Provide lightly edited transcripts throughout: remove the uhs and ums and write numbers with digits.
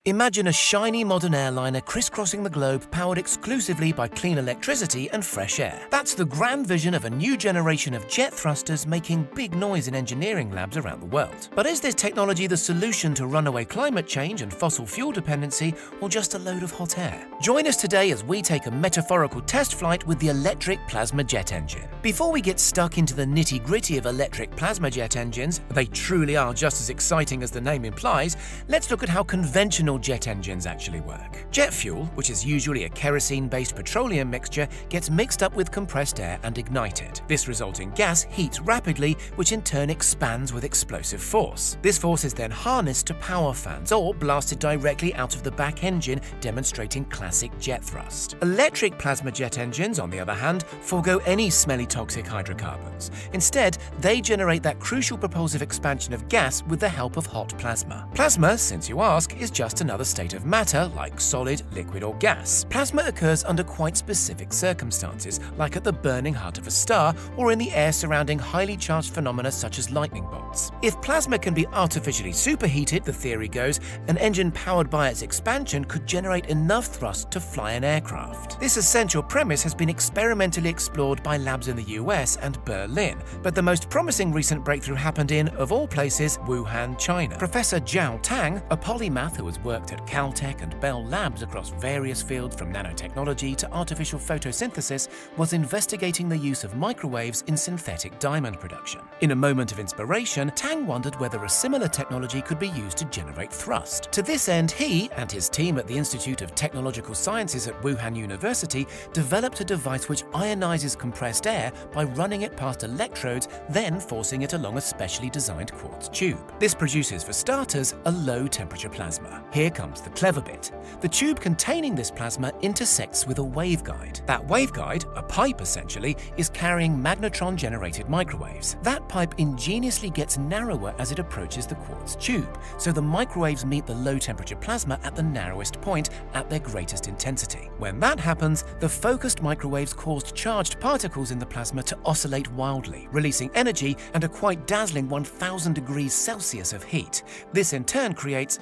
Imagine a shiny modern airliner crisscrossing the globe powered exclusively by clean electricity and fresh air. That's the grand vision of a new generation of jet thrusters making big noise in engineering labs around the world. But is this technology the solution to runaway climate change and fossil fuel dependency, or just a load of hot air? Join us today as we take a metaphorical test flight with the electric plasma jet engine. Before we get stuck into the nitty-gritty of electric plasma jet engines, they truly are just as exciting as the name implies, let's look at how conventional jet engines actually work. Jet fuel, which is usually a kerosene-based petroleum mixture, gets mixed up with compressed air and ignited. This resulting gas heats rapidly, which in turn expands with explosive force. This force is then harnessed to power fans or blasted directly out of the back engine, demonstrating classic jet thrust. Electric plasma jet engines, on the other hand, forego any smelly toxic hydrocarbons. Instead, they generate that crucial propulsive expansion of gas with the help of hot plasma. Plasma, since you ask, is just another state of matter like solid, liquid or gas. Plasma occurs under quite specific circumstances, like at the burning heart of a star or in the air surrounding highly charged phenomena such as lightning bolts. If plasma can be artificially superheated, the theory goes, an engine powered by its expansion could generate enough thrust to fly an aircraft. This essential premise has been experimentally explored by labs in the US and Berlin, but the most promising recent breakthrough happened in, of all places, Wuhan, China. Professor Zhao Tang, a polymath who has worked at Caltech and Bell Labs across various fields from nanotechnology to artificial photosynthesis, was investigating the use of microwaves in synthetic diamond production. In a moment of inspiration, Tang wondered whether a similar technology could be used to generate thrust. To this end, he and his team at the Institute of Technological Sciences at Wuhan University developed a device which ionizes compressed air by running it past electrodes, then forcing it along a specially designed quartz tube. This produces, for starters, a low-temperature plasma. Here comes the clever bit. The tube containing this plasma intersects with a waveguide. That waveguide, a pipe essentially, is carrying magnetron-generated microwaves. That pipe ingeniously gets narrower as it approaches the quartz tube, so the microwaves meet the low-temperature plasma at the narrowest point at their greatest intensity. When that happens, the focused microwaves caused charged particles in the plasma to oscillate wildly, releasing energy and a quite dazzling 1000 degrees Celsius of heat. This in turn creates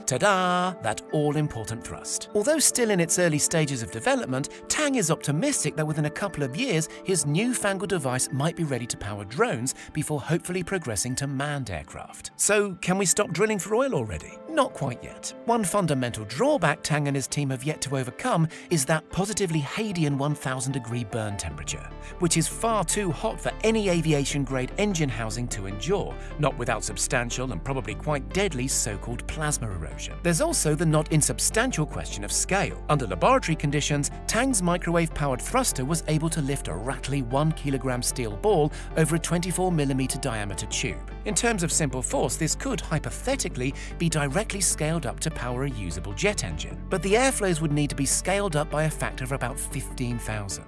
ta-da! That all-important thrust. Although still in its early stages of development, Tang is optimistic that within a couple of years, his newfangled device might be ready to power drones before hopefully progressing to manned aircraft. So, can we stop drilling for oil already? Not quite yet. One fundamental drawback Tang and his team have yet to overcome is that positively Hadean 1000-degree burn temperature, which is far too hot for any aviation-grade engine housing to endure, not without substantial and probably quite deadly so-called plasma erosion. There's also the not insubstantial question of scale. Under laboratory conditions, Tang's microwave-powered thruster was able to lift a rattly 1-kilogram steel ball over a 24mm diameter tube. In terms of simple force, this could, hypothetically, be directly scaled up to power a usable jet engine. But the airflows would need to be scaled up by a factor of about 15,000.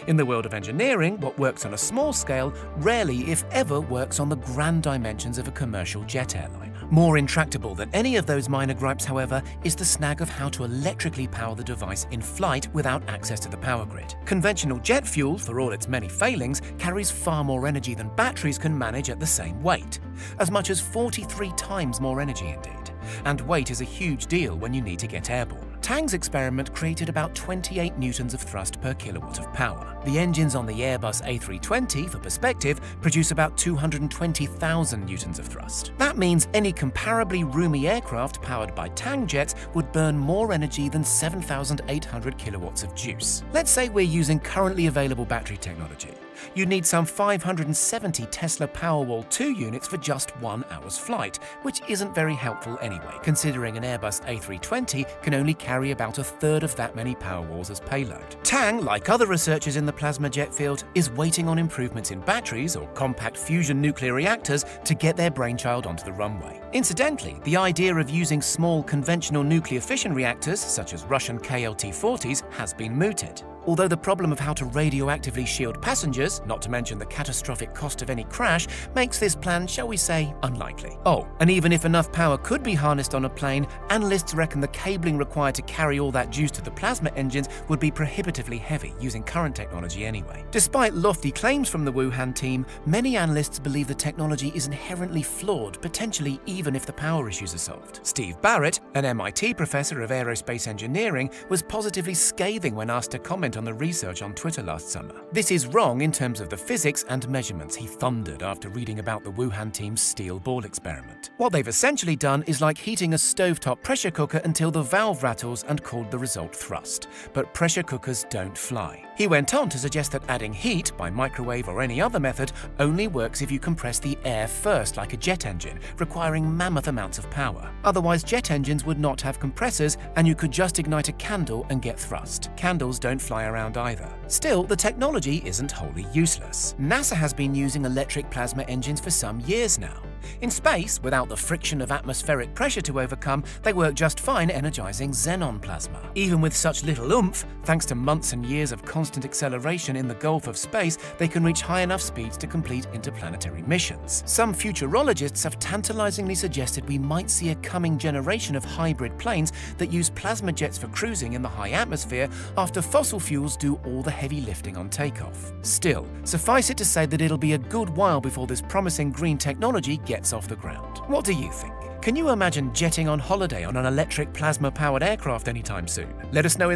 In the world of engineering, what works on a small scale rarely, if ever, works on the grand dimensions of a commercial jet airliner. More intractable than any of those minor gripes, however, is the snag of how to electrically power the device in flight without access to the power grid. Conventional jet fuel, for all its many failings, carries far more energy than batteries can manage at the same weight. As much as 43 times more energy indeed. And weight is a huge deal when you need to get airborne. Tang's experiment created about 28 newtons of thrust per kilowatt of power. The engines on the Airbus A320, for perspective, produce about 220,000 newtons of thrust. That means any comparably roomy aircraft powered by Tang jets would burn more energy than 7,800 kilowatts of juice. Let's say we're using currently available battery technology. You'd need some 570 Tesla Powerwall 2 units for just 1 hour's flight, which isn't very helpful anyway, considering an Airbus A320 can only carry about a third of that many Powerwalls as payload. Tang, like other researchers in the plasma jet field, is waiting on improvements in batteries or compact fusion nuclear reactors to get their brainchild onto the runway. Incidentally, the idea of using small conventional nuclear fission reactors, such as Russian KLT-40s, has been mooted. although the problem of how to radioactively shield passengers, not to mention the catastrophic cost of any crash, makes this plan, shall we say, unlikely. Oh, and even if enough power could be harnessed on a plane, analysts reckon the cabling required to carry all that juice to the plasma engines would be prohibitively heavy, using current technology anyway. Despite lofty claims from the Wuhan team, many analysts believe the technology is inherently flawed, potentially even if the power issues are solved. Steve Barrett, an MIT professor of aerospace engineering, was positively scathing when asked to comment on the research on Twitter last summer. This is wrong in terms of the physics and measurements, he thundered after reading about the Wuhan team's steel ball experiment. What they've essentially done is like heating a stovetop pressure cooker until the valve rattles and called the result thrust. But pressure cookers don't fly. He went on to suggest that adding heat, by microwave or any other method, only works if you compress the air first like a jet engine, requiring mammoth amounts of power. Otherwise, jet engines would not have compressors and you could just ignite a candle and get thrust. Candles don't fly around either. Still, the technology isn't wholly useless. NASA has been using electric plasma engines for some years now. In space, without the friction of atmospheric pressure to overcome, they work just fine energizing xenon plasma. Even with such little oomph, thanks to months and years of constant acceleration in the Gulf of space, they can reach high enough speeds to complete interplanetary missions. Some futurologists have tantalizingly suggested we might see a coming generation of hybrid planes that use plasma jets for cruising in the high atmosphere after fossil fuels do all the heavy lifting on takeoff. Still, suffice it to say that it'll be a good while before this promising green technology gets off the ground. What do you think? Can you imagine jetting on holiday on an electric plasma-powered aircraft anytime soon? Let us know in